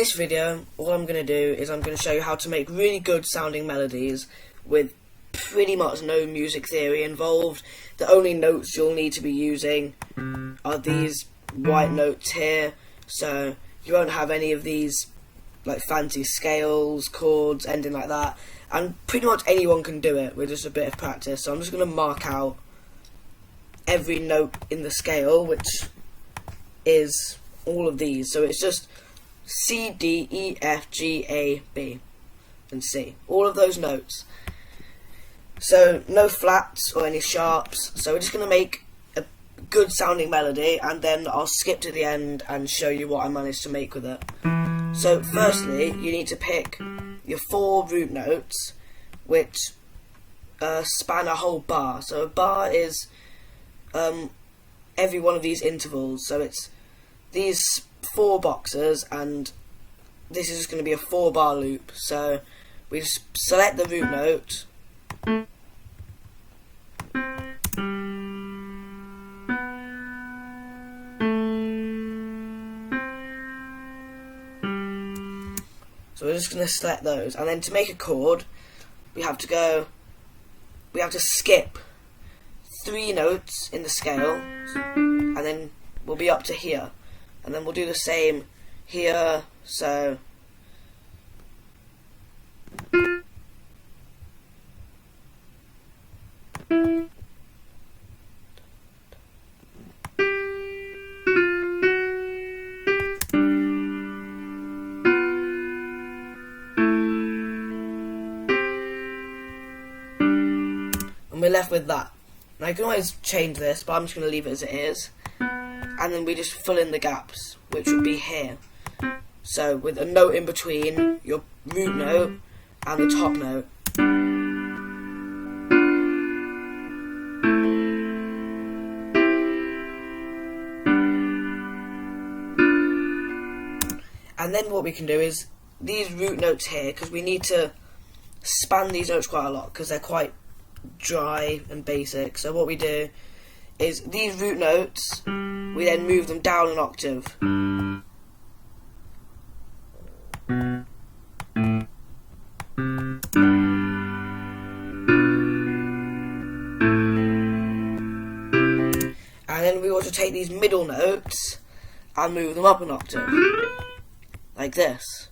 this video, all I'm going to do is I'm going to show you how to make really good sounding melodies with pretty much no music theory involved. The only notes you'll need to be using are these white notes here, so you won't have any of these like fancy scales, chords, anything like that, and pretty much anyone can do it with just a bit of practice. So I'm just going to mark out every note in the scale, which is all of these. So it's just C, D, E, F, G, A, B and C, all of those notes. So no flats or any sharps, so we're just going to make a good sounding melody, and then I'll skip to the end and show you what I managed to make with it. So firstly, you need to pick your 4 root notes, which span a whole bar. So a bar is every one of these intervals, so it's these 4 boxes, and this is just going to be a 4-bar loop. So we just select the root note, so we're just going to select those, and then to make a chord we have to skip 3 notes in the scale, and then we'll be up to here, and then we'll do the same here. So and we're left with that. Now you can always change this, but I'm just going to leave it as it is, and then we just fill in the gaps, which would be here. So with a note in between your root note and the top note. And then what we can do is these root notes here, because we need to span these notes quite a lot because they're quite dry and basic. So what we do is these root notes, we then move them down an octave. And then we also take these middle notes and move them up an octave, like this.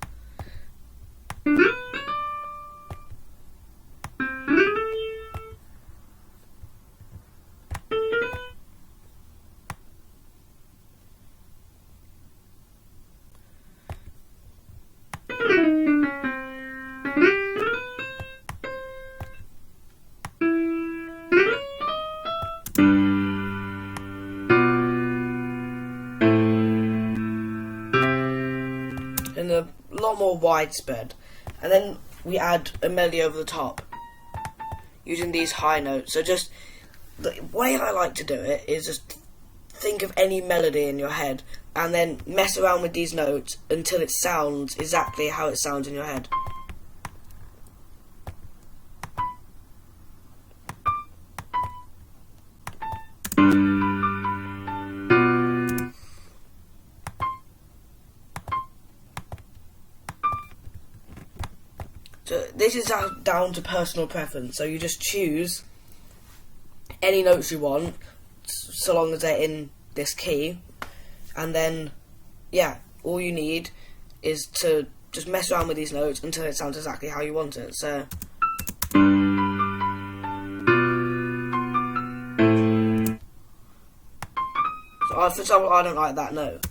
And a lot more widespread, and then we add a melody over the top using these high notes. So just the way I like to do it is just think of any melody in your head and then mess around with these notes until it sounds exactly how it sounds in your head. So this is down to personal preference, so you just choose any notes you want, so long as they're in this key, and then, yeah, all you need is to just mess around with these notes until it sounds exactly how you want it. So for example, I don't like that note.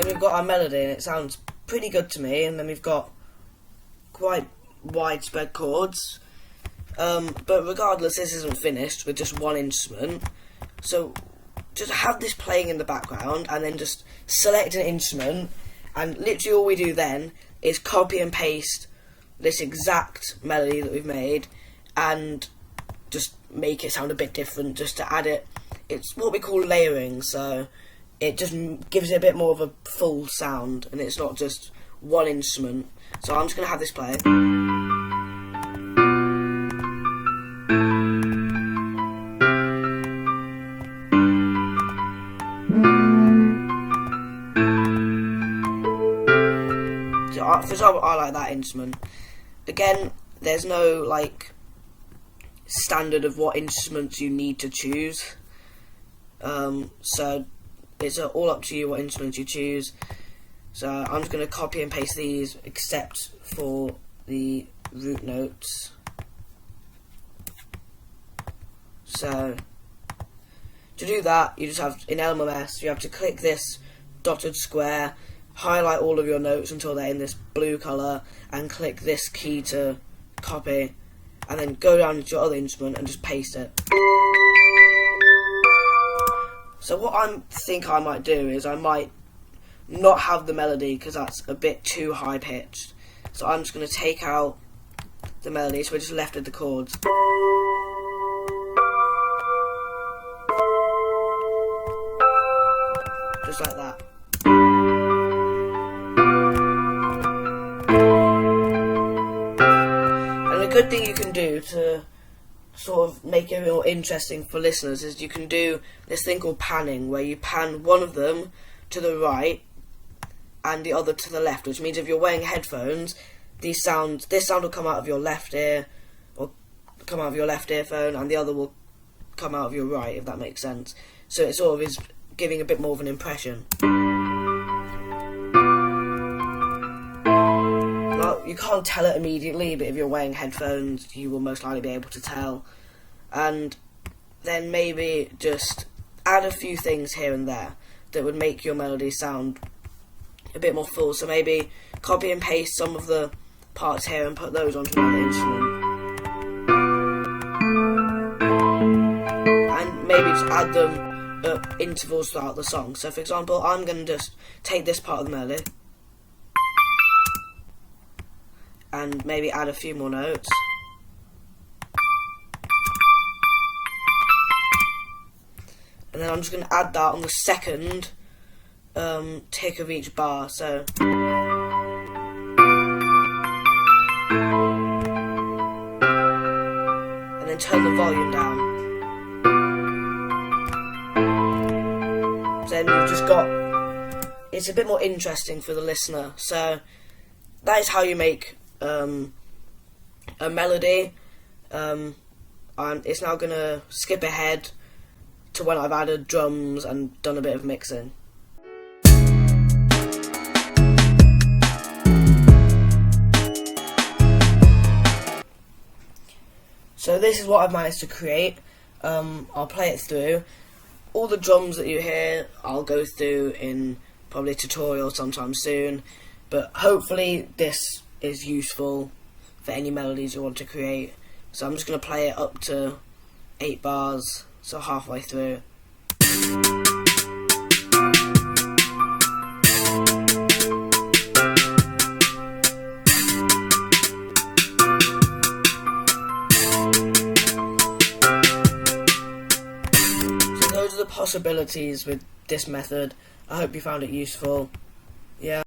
We've got our melody and it sounds pretty good to me, and then we've got quite widespread chords, but regardless, this isn't finished with just one instrument. So just have this playing in the background, and then just select an instrument, and literally all we do then is copy and paste this exact melody that we've made, and just make it sound a bit different, just to add it. It's what we call layering, so it just gives it a bit more of a full sound, and it's not just one instrument. So I'm just going to have this play. So, for example, I like that instrument. Again, there's no like standard of what instruments you need to choose. So it's all up to you what instruments you choose. So I'm just going to copy and paste these, except for the root notes. So to do that, you just have, in LMS, you have to click this dotted square, highlight all of your notes until they're in this blue colour, and click this key to copy, and then go down to your other instrument and just paste it. So what I think I might do is I might not have the melody, because that's a bit too high pitched. So I'm just going to take out the melody, so we're just left with the chords. Just like that. And a good thing you can do to sort of make it more interesting for listeners is you can do this thing called panning, where you pan one of them to the right and the other to the left, which means if you're wearing headphones, this sound will come out of your left ear, or come out of your left earphone, and the other will come out of your right, if that makes sense. So it sort of is giving a bit more of an impression. Now, you can't tell it immediately, but if you're wearing headphones, you will most likely be able to tell. And then maybe just add a few things here and there that would make your melody sound a bit more full. So maybe copy and paste some of the parts here and put those onto another instrument. And maybe just add them at intervals throughout the song. So for example, I'm going to just take this part of the melody and maybe add a few more notes. And then I'm just going to add that on the second tick of each bar. So and then turn the volume down. So then you've just got, it's a bit more interesting for the listener. So that is how you make a melody. It's now going to skip ahead to when I've added drums and done a bit of mixing. So this is what I've managed to create. I'll play it through. All the drums that you hear, I'll go through in probably a tutorial sometime soon. But hopefully this is useful for any melodies you want to create. So I'm just going to play it up to 8 bars, so halfway through. So those are the possibilities with this method. I hope you found it useful. Yeah.